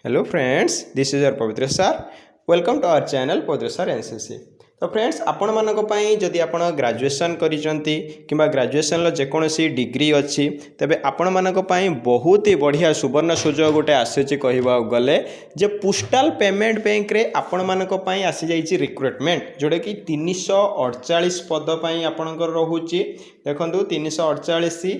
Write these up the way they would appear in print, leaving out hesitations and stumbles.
Hello friends, this is your Pavitra sir. Welcome to our channel Pavitra sir NCC. तो friends आपण मानक पई जदि आपण ग्रेजुएशन करिसंती किबा ग्रेजुएशन लो जेकोसी डिग्री अच्छी तबे आपण मानक पई बहुत ही बढ़िया सुवर्ण सुजोग गोटे आसीछि कहबा गले जे पोस्टल पेमेंट बैंक रे आपण मानक पई आसी जाईछि रिक्रुटमेंट जोडे कि 348 पद पई आपणकर रहूछि देखंतु 348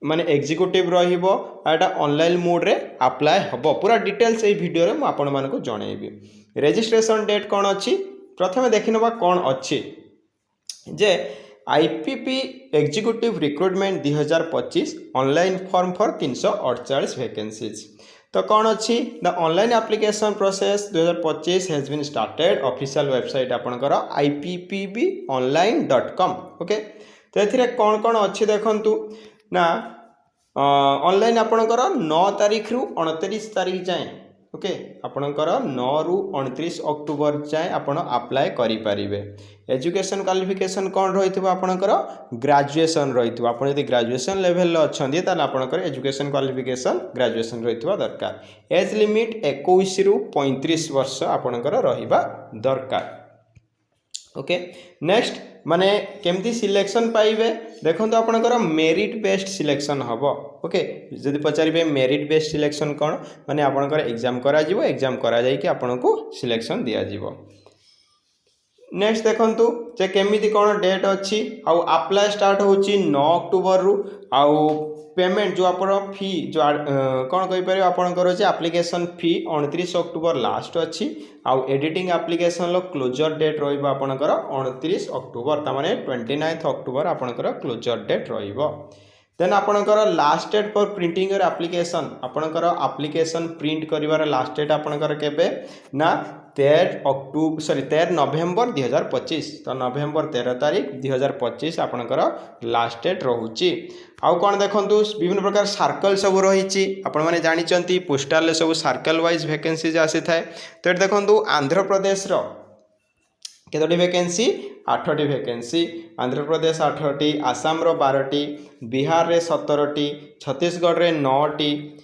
माने एग्जीक्यूटिव रहिबो आटा ऑनलाइन मोड रे अप्लाई हबो पूरा डिटेल्स ए वीडियो रे म आपण मानको जणैबी। रजिस्ट्रेशन डेट कोन अछि प्रथमे देखिनबा कोन अछि जे IPP executive recruitment 2025 online form for 348 vacancies. तो कौन अच्छी the online application process 2025 has been started official website आपनकर ippbonline.com ओके। तो एथिरे कौन कौन अच्छी देखंतु ना ऑनलाइन आपनकर 9 तारीख रु 29 तारीख जाए ओके आपनकर 9 रु 29 अक्टोबर जाए आपण अप्लाई करि परिबे। एजुकेशन क्वालिफिकेशन कौन रहिथिबो आपनकर ग्रेजुएशन रहिथिबो आपण यदि ग्रेजुएशन लेवल अछंदी ताला आपनकर एजुकेशन क्वालिफिकेशन ग्रेजुएशन रहिथिबा दरकार। एज लिमिट 21 रु 35 वर्ष आपनकर रहिबा दरकार ओके। नेक्स्ट माने केमती सिलेक्शन पाइबे देखंतु आपनकर मेरिट बेस्ड सिलेक्शन हबो ओके। जदि पचारिबे मेरिट बेस्ड सिलेक्शन कोन माने आपनकर एग्जाम करा जिवो एग्जाम करा जाई कि आपनको सिलेक्शन दिया जिवो। नेक्स्ट देखंतु जे केमिति कोन डेट अछि आ अप्लाई स्टार्ट होची 9 अक्टोबर रु आ पेमेंट जो आपण फी जो कौन कहि परिबे आपनकर जे एप्लिकेशन फी 29 अक्टोबर लास्ट अछि आ एडिटिंग एप्लिकेशन लो क्लोजर डेट रहिबो आपनकर 29 अक्टोबर ता माने 29 अक्टोबर आपनकर क्लोजर डेट रहिबो। देन आपनकर last date for printing your application आपनकर एप्लिकेशन प्रिंट करिवार लास्ट डेट आपनकर केबे ना 13 नवेम्बर 2025 तो नवेम्बर 13 तारीख 2025 आपनकर लास्ट डेट रहूची। आउ कौन देखंतु विभिन्न प्रकार सर्कल सब रही आपण मैंने जानी पोस्टाल सब सर्कल वाइज वैकेंसीज आसी थाए। तो ये देखंतु आंध्र प्रदेश रो केतोटी वैकेंसी 8टी वैकेंसी आंध्र प्रदेश 8टी आसाम रो 12टी बिहार रे 17टी छत्तीसगढ़ रे 9टी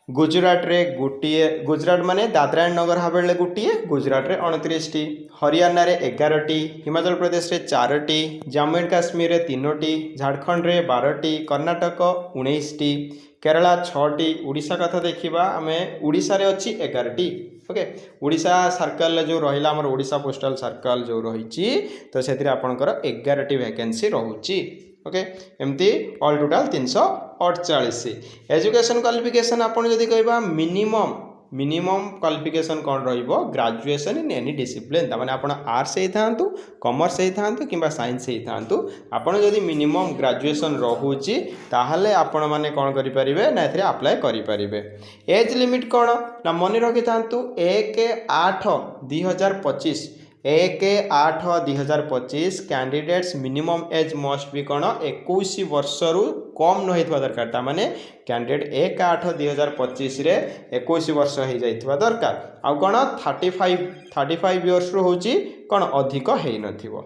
गुजरात रे गोटिए गुजरात माने दादरा एंड नगर हवेली गोटिए गुजरात रे 29टी हरियाणा रे 11टी हिमाचल प्रदेश रे 4टी जम्मू एंड काश्मीर रे 3टी झारखंड रे 12टी कर्नाटक 19टी केरला 6टी उड़ीसा कथा देखिबा आमे उड़ीसा रे अछि 11टी ओके। उड़ीसा सर्कल जो रहिला हमर उड़ीसा पोस्टल सर्कल जो रहिछि तो सेतिर आपनकर 11टी वैकेंसी रहूछि ओके। एमती ऑल टोटल 348। एजुकेशन क्वालिफिकेशन आपण जदि कहबा मिनिमम क्वालिफिकेशन कौन रहिबो ग्रेजुएशन इन एनी डिसिप्लिन ता माने आपण आर्ट्स से थांतु कॉमर्स से थांतु किबा साइंस से थांतु आपण जदि मिनिमम ग्रेजुएशन रहूची ताहले आपण माने कौन करि परिबे ना एथरे अप्लाई करि परिबे। एज लिमिट कौन ना मने रखि थांतु 1/8/2025 1/8/2025 कैंडिडेट्स मिनिमम एज मस्ट भी कौन 21 वर्ष रु कम न होइथवा दरकार ता माने कैंडिडेट 1/8/2025 रे 21 वर्ष हो जाइथवा दरकार आ कौन 35 इयर्स रु होची कौन अधिक हेइ नथिवो।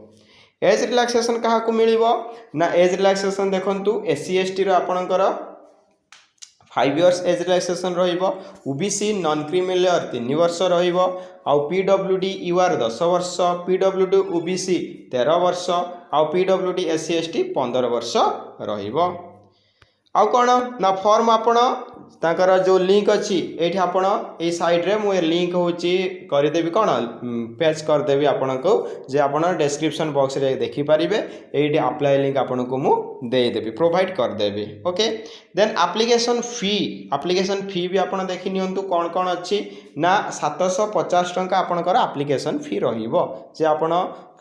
एज रिलैक्सेशन कहा को मिलिबो ना एज रिलैक्सेशन देखंतु एससी एसटी रो आपणकर 5 इयर्स एज रिलैक्सेशन रहिबो ओबीसी नॉन क्रिमिनल 3 वर्ष रहिबो आ पीडब्ल्यूडी यूआर 10 वर्ष पीडब्ल्यूडी ओबीसी 13 वर्ष आ पीडब्ल्यूडी एससी एसटी 15 वर्ष रहिबो। आ कौन ना फॉर्म आपण ताकर जो लिंक अच्छी ये आपण ए साइड रे मु लिंक होची करदेवी कौन पेज करदेवी आपण को जे आपण डिस्क्रिप्शन बॉक्स रे देखि परिबे एठी अप्लाई लिंक आपण को मु दे देबी प्रोवाइड कर देबी ओके। देन एप्लिकेशन फी भी आपण देखि नियंतु कौन कौन अच्छी ना 750 टंका आपणकर एप्लिकेशन फी रहिबो जे आपण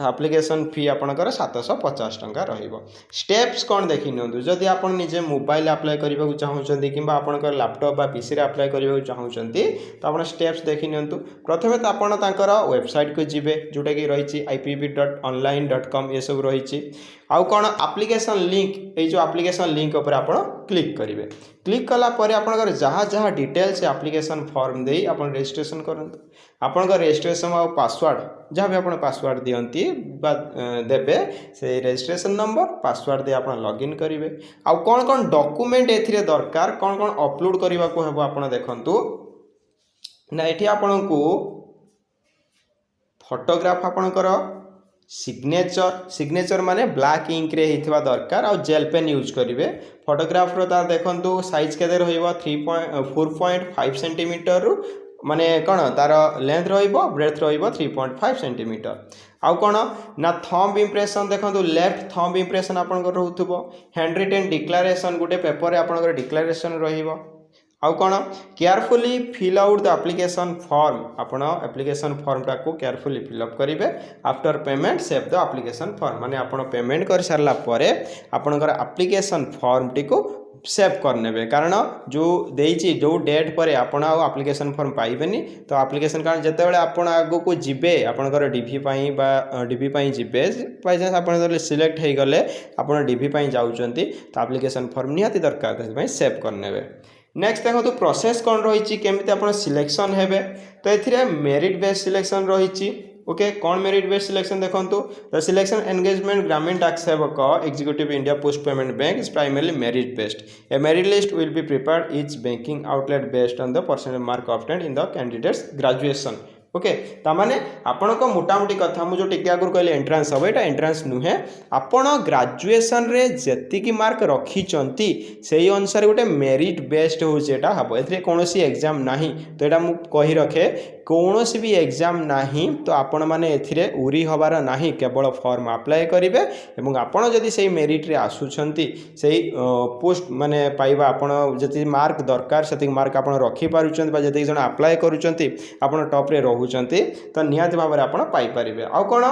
एप्लिकेशन फी आपणकर 750 टंका रहिबो। स्टेप्स कौन देखि नियंतु जदि आपण निजे मोबाइल अप्लाई करबा को चाहउछंती किबा आपणकर लैपटॉप बा पीसी रे अप्लाई करबा को चाहउछंती तो आपण स्टेप्स देखि नियंतु। प्रथमे तो आपण तांकर वेबसाइट को जिबे जोटा कि रहिछि ippb.online.com ये सब रहिछि आउ कौन एप्लिकेशन लिंक ये जो एप्लिकेशन लिंक ऊपर आपण क्लिक करेंगे। क्लिक कला पर आपनकर जहाँ जहाँ डिटेल्स एप्लिकेशन फॉर्म दे आपण रजिस्ट्रेशन करंतु आपनकर रजिस्ट्रेशन और पासवर्ड जहाँ भी आपण पासवर्ड दियंती बा देबे से रजिस्ट्रेशन नंबर पासवर्ड दे आपण लॉगिन करेंगे। आउ कौन कौन डॉक्यूमेंट एथिरे दरकार कौन कौन अपलोड करने को हेबो आपण देखंतु ना ये आपन को फोटोग्राफ आपणकर सिग्नेचर माने ब्लैक इंक रे हिथवा दरकार आ जेल पेन यूज करेंगे फोटोग्राफ रो तार देखंतु साइज केते रहइबो 4.5 सेंटीमीटर रु माने कौन तार लेंथ रहिबो ब्रेथ रहिबो 3.5 सेंटीमीटर आउ कौन ना थंब इम्प्रेशन देखो लेफ्ट थंब इम्प्रेशन आपनकर रहउथबो हैंड रिटन डिक्लेरेशन गोटे पेपर रे आपनकर डिक्लेरेशन रहिबो आउ कौन carefully fill out the application form आपण एप्लिकेशन फॉर्म टा को केयरफुली फिलअप करेंगे after payment save the application form माने आपण पेमेंट कर सारला परे आपनकर एप्लिकेशन फॉर्म टी को सेव करने कारण जो देइछि जो डेट पर आपण एप्लिकेशन फॉर्म पाइबेनी तो एप्लिकेशन कारण जिते आपण आगो को जिबे आपनकर डीवी पई बा डीवी पई जिबे बाय चांस आपण सिलेक्ट हे गले आपण डीवी पई जाउचंती तो एप्लिकेशन फॉर्म निहाती दरकार से सेव करने नेक्स्ट देखो तो प्रोसेस कौन रही केमिति आपण सिलेक्शन हेबे तो एथिरे मेरिट बेस्ड सिलेक्शन रही ओके कौन मेरिट बेस्ड सिलेक्शन देखो the selection engagement Gramin Dak Sevak executive India post payment bank is primarily merit based a merit list will be prepared each banking outlet based on the percentage mark obtained in the candidate's graduation okay तामाने आपण को मोटामोटी कथा मुझे टिके आगुर कहले entrance हम यहाँ एंट्रांस नुहे आपण ग्रेजुएशन रे जेतिकी मार्क रखिचंती से अनुसार गोटे मेरिट बेस्ड होचे एटा हबो एथरे कोनोसी एग्जाम नाही तो एटा मु कहि रखे कौनसी भी एग्जाम नाही तो आपण माने एथिरे उरी हबार नाही केवल फॉर्म अप्लाई करिवे एवं आपण जदि सेही मेरिट रे आसुछंती सेही पोस्ट माने पाइबा आपण जति मार्क दरकार सेति मार्क आपण रखि पारुछंती बा जति जण अप्लाई करूछंती आपण टॉप रे रहउछंती तो निहाती भाव में आपण पाई परिबे आ कोन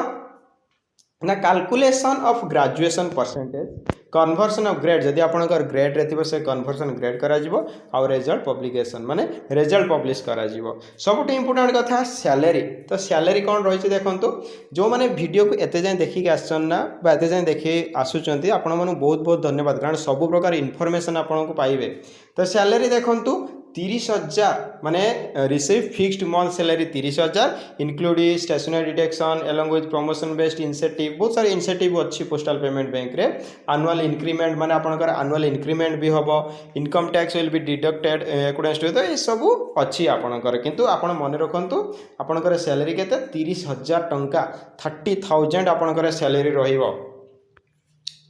ना calculation of graduation percentage conversion of grade जदि आपनकर ग्रेड रे से कन्वर्सन ग्रेड करा जिवो आ रिजल्ट पब्लिकेशन माने रिजल्ट पब्लिश करा जिवो सबुठ इंपोर्टेंट कथा सैलरी तो सैलरी कौन रही देखो जो मैंने वीडियो को एते जाए देखिक आसना एते जाए देखी आसुचंती आपण मानु बहुत बहुत धन्यवाद कारण सब प्रकार इनफॉरमेशन आपण को पाइबे तो सैलरी देखंतु 30,000 माने receive fixed month salary 30,000 include stationery deduction along with promotion based incentive बहुत सारे इंसेंटिव अच्छी पोस्टल पेमेंट बैंक रे एनुअल इंक्रीमेंट माने आपनकर एनुअल इंक्रीमेंट भी हबो income tax will be deducted according to तो ये सब अच्छी आपनकर किंतु आपण मन रखंतु आपनकर सैलरी केते 30,000 टंका 30,000 आपनकर सैलरी रहिबो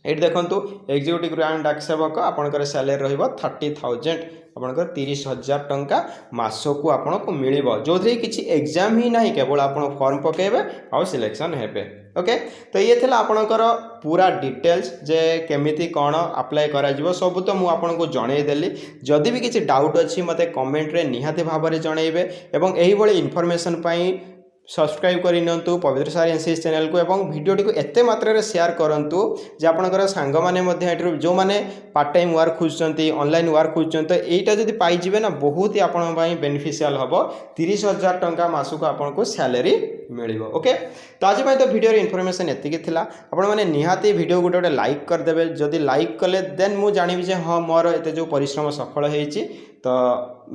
ये देखो एग्जीक्यूटिव ग्रामीण डाक सेवक आपनकर सैलरी रहिबो 30,000 आपनकर 30,000 टंका मासको आपन को मिलिबो जो किसी एग्जाम ही नहीं केवल आपन फॉर्म पकेबे आ सिलेक्शन हेबे ओके तो ये थिला आपनकर पूरा डिटेल्स जे केमिति कोन अप्लाई करा जिवो सब तो मु आपन को जणै देली जदि भी किसी डाउट अछि मते कमेंट रे निहाते भाव रे जणैबे एवं एही बळे इन्फॉर्मेशन पई सब्सक्राइब कर नियंतु पवित्र सार एनसीएस चैनल को एवं वीडियोटी को एते मात्रा रे शेयर करंतु जे आपनकर सांग माने मध्ये एटरो जो माने पार्ट टाइम वर्क खोजचंती ऑनलाइन वर्क खोजचंती तो एटा जदि पाई जिवे ना बहुत ही आपन पई बेनिफिशियल हबो 30,000 टंका मासको आपन को सैलरी मिलिबो ओके तो आज पई तो वीडियो रे इन्फॉर्मेशन एतिकी थिला आपन माने निहाती वीडियो गोटे लाइक कर देबे जदि लाइक कले देन मु जानिबि जे हां मोर एते जो परिश्रम सफल हेछि तो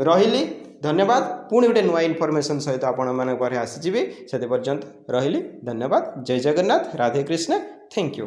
रहिली धन्यवाद पुणी गोटे नुआ इनफॉरमेशन सहित आपण मान आसीजी से पर्यंत रही धन्यवाद जय जगन्नाथ राधे कृष्ण थैंक यू।